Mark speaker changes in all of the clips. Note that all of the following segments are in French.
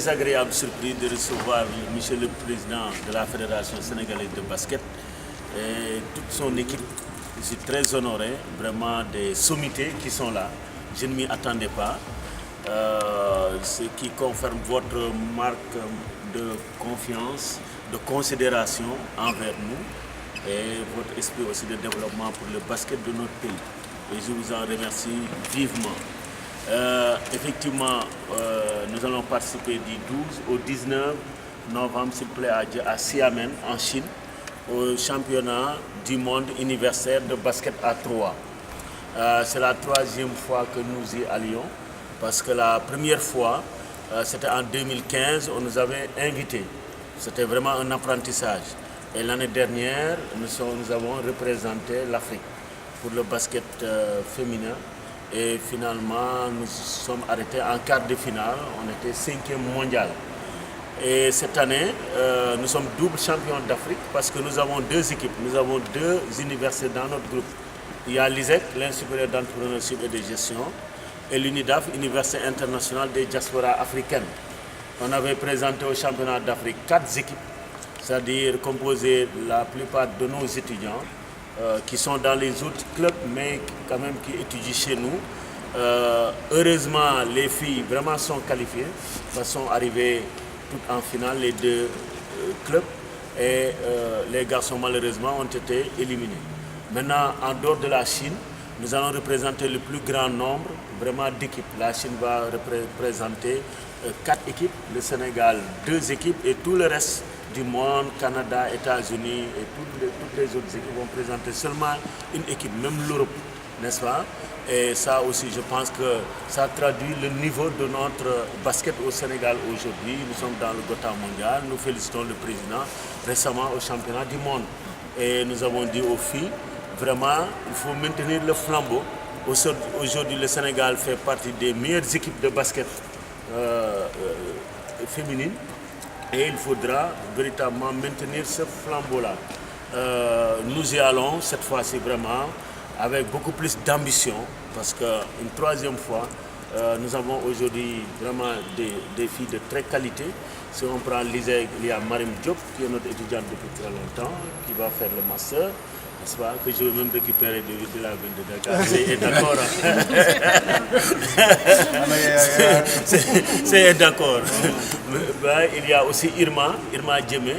Speaker 1: très agréable surprise de recevoir Monsieur le Président de la Fédération sénégalaise de basket et toute son équipe. Je suis très honoré, vraiment des sommités qui sont là. Je ne m'y attendais pas. Ce qui confirme votre marque de confiance, de considération envers nous et votre esprit aussi de développement pour le basket de notre pays. Et je vous en remercie vivement. Effectivement, nous allons participer du 12 au 19 novembre, s'il plaît à Dieu, à Xiamen, en Chine, au championnat du monde universel de basket à 3. C'est la troisième fois que nous y allions, parce que la première fois, c'était en 2015, on nous avait invités. C'était vraiment un apprentissage. Et l'année dernière, nous avons représenté l'Afrique pour le basket féminin. Et finalement, nous sommes arrêtés en quart de finale. On était 5e mondial. Et cette année, nous sommes double champions d'Afrique parce que nous avons deux équipes. Nous avons deux universités dans notre groupe. Il y a l'ISEC, l'Institut supérieur d'entrepreneurship et de gestion, et l'UNIDAF, Université internationale des diasporas africaines. On avait présenté au championnat d'Afrique 4 équipes, c'est-à-dire composées la plupart de nos étudiants qui sont dans les autres clubs, mais quand même qui étudient chez nous. Heureusement, les filles vraiment sont qualifiées, elles sont arrivées toutes en finale, les deux clubs, et les garçons malheureusement ont été éliminés. Maintenant, en dehors de la Chine, nous allons représenter le plus grand nombre vraiment d'équipes. La Chine va représenter 4 équipes, le Sénégal 2 équipes et tout le reste du monde, Canada, États-Unis et toutes les autres équipes vont présenter seulement une équipe, même l'Europe, n'est-ce pas? Et ça aussi, je pense que ça traduit le niveau de notre basket au Sénégal aujourd'hui. Nous sommes dans le Gotha mondial, nous félicitons le président récemment au championnat du monde. Et nous avons dit aux filles, vraiment, il faut maintenir le flambeau. Aujourd'hui, le Sénégal fait partie des meilleures équipes de basket féminines. Et il faudra véritablement maintenir ce flambeau-là. Nous y allons cette fois-ci vraiment avec beaucoup plus d'ambition parce qu'une troisième fois, nous avons aujourd'hui vraiment des filles de très qualité. Si on prend l'ISEG, il y a Marim Diop qui est notre étudiante depuis très longtemps, qui va faire le master, n'est-ce pas, que je vais même récupérer de la ville de Dakar. C'est d'accord. C'est d'accord. Il y a aussi Irma Djemé,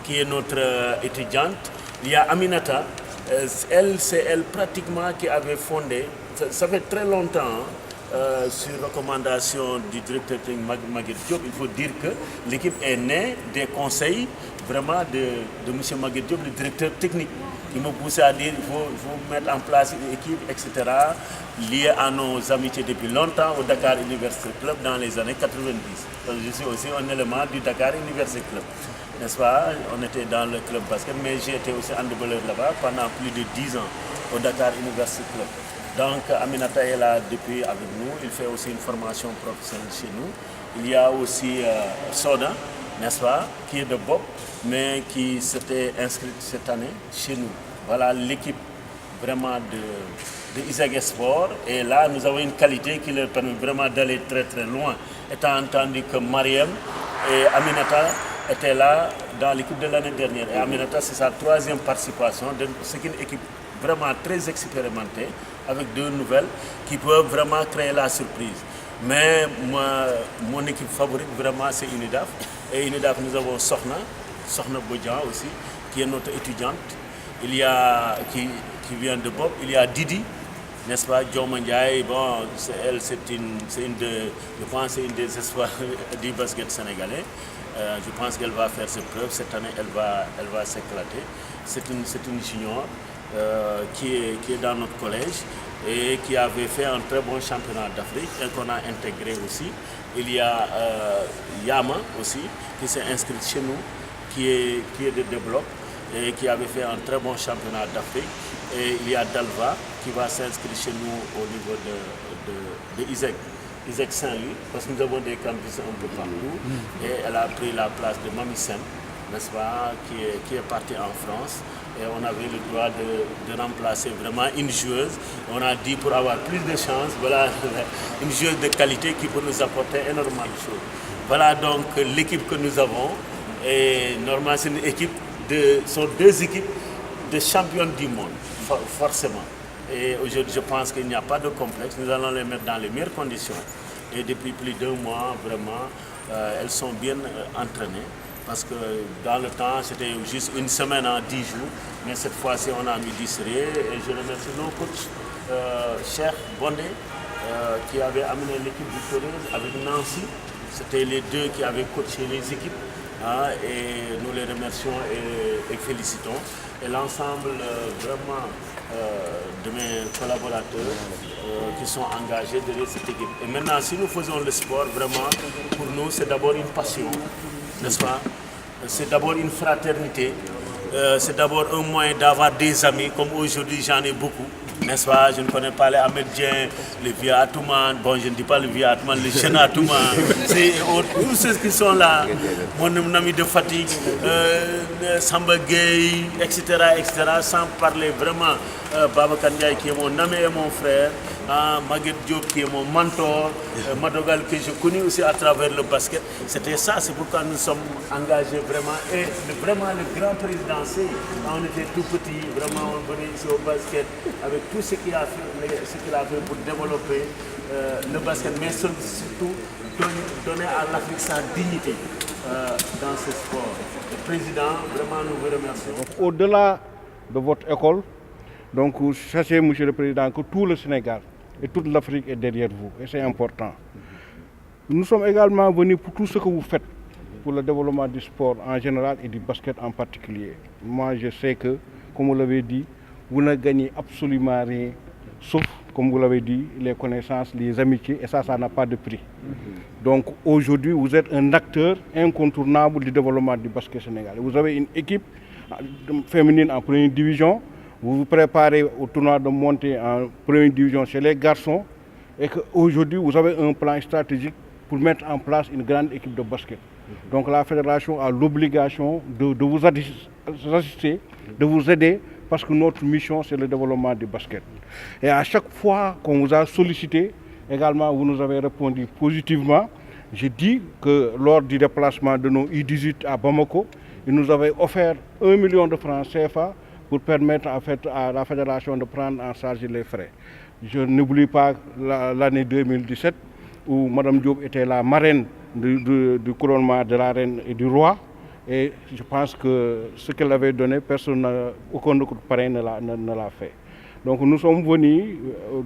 Speaker 1: qui est notre étudiante. Il y a Aminata. C'est elle pratiquement qui avait fondé, ça fait très longtemps, sur recommandation du directeur technique Maguette Diop. Il faut dire que l'équipe est née des conseils vraiment de M. Maguette Diop, le directeur technique. Il m'a poussé à dire qu'il faut mettre en place une équipe, etc., liée à nos amitiés depuis longtemps au Dakar University Club dans les années 90. Parce que je suis aussi un élément du Dakar University Club. N'est-ce pas? On était dans le club basket, mais j'ai été aussi handballeur là-bas pendant plus de 10 ans au Dakar University Club. Donc Aminata est là depuis avec nous, il fait aussi une formation professionnelle chez nous. Il y a aussi Soda, n'est-ce pas, qui est de Bob, mais qui s'était inscrite cette année chez nous. Voilà l'équipe vraiment de Isaac Sport. Et là, nous avons une qualité qui leur permet vraiment d'aller très très loin. Étant entendu que Mariam et Aminata étaient là dans l'équipe de l'année dernière. Et Aminata, c'est sa 3e participation. C'est une équipe vraiment très expérimentée, avec 2 nouvelles, qui peuvent vraiment créer la surprise. Mais mon équipe favorite, vraiment, c'est UNIDAF. Et UNIDAF, nous avons Sokhna Bodjan aussi, qui est notre étudiante. Il y a, qui vient de Bob, il y a Didi, n'est-ce pas, Diomandiaï, bon, je pense c'est une des espoirs du basket sénégalais. Je pense qu'elle va faire ses preuves. Cette année, elle va s'éclater. C'est une junior qui est dans notre collège et qui avait fait un très bon championnat d'Afrique et qu'on a intégré aussi. Il y a Yama aussi qui s'est inscrite chez nous, qui est de développe et qui avait fait un très bon championnat d'Afrique. Et il y a Dalva qui va s'inscrire chez nous au niveau de Isaac Saint-Louis, parce que nous avons des campus un peu partout. Et elle a pris la place de Mami Sen, n'est-ce pas, qui est partie en France. Et on avait le droit de remplacer vraiment une joueuse. On a dit pour avoir plus de chance, voilà, une joueuse de qualité qui peut nous apporter énormément de choses. Voilà donc l'équipe que nous avons. Et normalement, c'est une équipe sont 2 équipes de championnes du monde, forcément. Et aujourd'hui, je pense qu'il n'y a pas de complexe. Nous allons les mettre dans les meilleures conditions. Et depuis plus d'1 mois, vraiment, elles sont bien entraînées. Parce que dans le temps, c'était juste une semaine en 10 jours. Mais cette fois-ci, on a mis du sérieux. Et je remercie nos coachs, Cheikh Bondé, qui avait amené l'équipe victorieuse avec Nancy. C'était les 2 qui avaient coaché les équipes. Et nous les remercions et félicitons. Et l'ensemble vraiment de mes collaborateurs qui sont engagés derrière cette équipe. Et maintenant, si nous faisons le sport, vraiment, pour nous, c'est d'abord une passion, n'est-ce pas? C'est d'abord une fraternité. C'est d'abord un moyen d'avoir des amis, comme aujourd'hui j'en ai beaucoup, n'est-ce pas? Je ne connais pas les Ahmediens, les vieux Atouman, bon je ne dis pas les vieux Atouman, les jeunes Atouman, c'est tous ceux qui sont là, mon ami de Fatigue, Samba Gueye, etc., sans parler vraiment Baba Kandiaï qui est mon ami et mon frère, Maguette Diop qui est mon mentor, Madogal que je connais aussi à travers le basket. C'était ça, c'est pourquoi nous sommes engagés vraiment. Et vraiment le grand président, quand on était tout petit, vraiment on venait ici au basket avec tout ce qu'il a fait pour développer le basket, mais surtout donner à l'Afrique sa dignité dans ce sport. Le président, vraiment nous vous remercions.
Speaker 2: Au-delà de votre école, donc sachez, monsieur le président, que tout le Sénégal et toute l'Afrique est derrière vous, et c'est important. Nous sommes également venus pour tout ce que vous faites pour le développement du sport en général et du basket en particulier. Moi, je sais que, comme vous l'avez dit, vous ne gagnez absolument rien, sauf, comme vous l'avez dit, les connaissances, les amitiés, et ça n'a pas de prix. Donc aujourd'hui, vous êtes un acteur incontournable du développement du basket sénégalais. Vous avez une équipe féminine en première division, vous vous préparez au tournoi de montée en première division chez les garçons, et qu'aujourd'hui, vous avez un plan stratégique pour mettre en place une grande équipe de basket. Donc la fédération a l'obligation de vous assister, de vous aider, parce que notre mission, c'est le développement du basket. Et à chaque fois qu'on vous a sollicité, également, vous nous avez répondu positivement. Je dis que lors du déplacement de nos U18 à Bamako, ils nous avaient offert 1 million de francs CFA pour permettre en fait, à la fédération de prendre en charge les frais. Je n'oublie pas l'année 2017 où Mme Diop était la marraine du couronnement de la reine et du roi. Et je pense que ce qu'elle avait donné, aucun autre parrain ne l'a fait. Donc nous sommes venus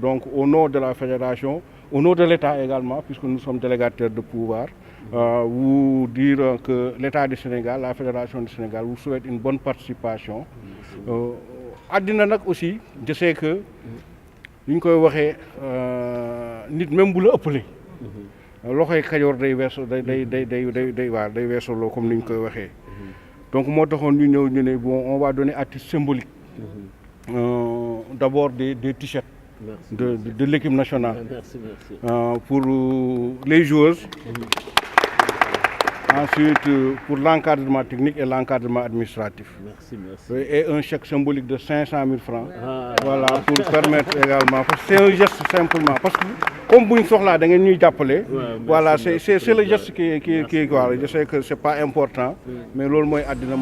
Speaker 2: donc, au nom de la fédération, au nom de l'État également, puisque nous sommes délégataires de pouvoir, vous dire que l'État du Sénégal, la fédération du Sénégal, vous souhaite une bonne participation. Àddina nag aussi, je sais que li ñu koy waxee nit même bu la ëppalee loxoy Kajoor day weesoloo comme ni ñu koy waxee. Donc moo taxoon ñu ñëw ñu ne bon on va donner à titre symbolique d'abord des t-shirts de l'équipe nationale.
Speaker 1: Merci.
Speaker 2: Pour les joueuses. Ensuite, pour l'encadrement technique et l'encadrement administratif.
Speaker 1: Merci.
Speaker 2: Et un chèque symbolique de 500 000 francs. Voilà, pour permettre également. C'est un geste simplement. Parce que, comme vous avez voilà, c'est le geste qui voilà. Je sais que ce n'est pas important, mais l'autre, moi, je l'ai dit.